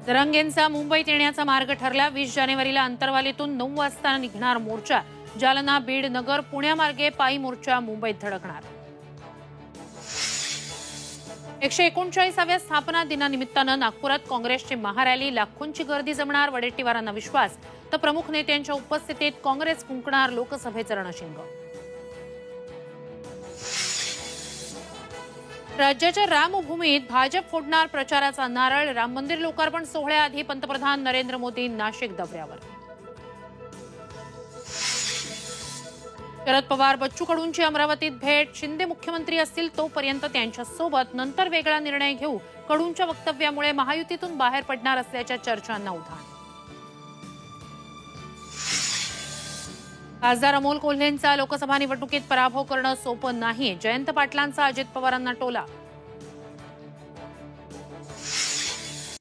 जरांगेंचा मुंबईत येण्याचा मार्ग ठरला। 20 जानेवारीला अंतरवालीतून 9 वाजता निघणार मोर्चा। जालना, बीड, नगर, पुण्यामार्गे पायी मोर्चा मुंबईत धडकणार। 139व्या स्थापना दिनानिमित्तानं नागपुरात काँग्रेसची महारॅली, लाखोंची गर्दी जमणार। वडेट्टीवारांना विश्वास, तर प्रमुख नेत्यांच्या उपस्थितीत काँग्रेस फुंकणार लोकसभेचं रणशिंग। राज्याच्या रामभूमीत भाजप फोडणार प्रचाराचा नारळ। राम मंदिर लोकार्पण सोहळ्याआधी पंतप्रधान नरेंद्र मोदी नाशिक दौऱ्यावर। शरद पवार, बच्चू कडूंची अमरावतीत भेट। शिंदे मुख्यमंत्री असतील तोपर्यंत त्यांच्यासोबत, नंतर वेगळा निर्णय घेऊ। कडूंच्या वक्तव्यामुळे महायुतीतून बाहेर पडणार असल्याच्या चर्चांना उधाण। खासदार अमोल कोल्हेंचा लोकसभा निवडणुकीत पराभव करणं सोपं नाही। जयंत पाटलांचा अजित पवारांना टोला।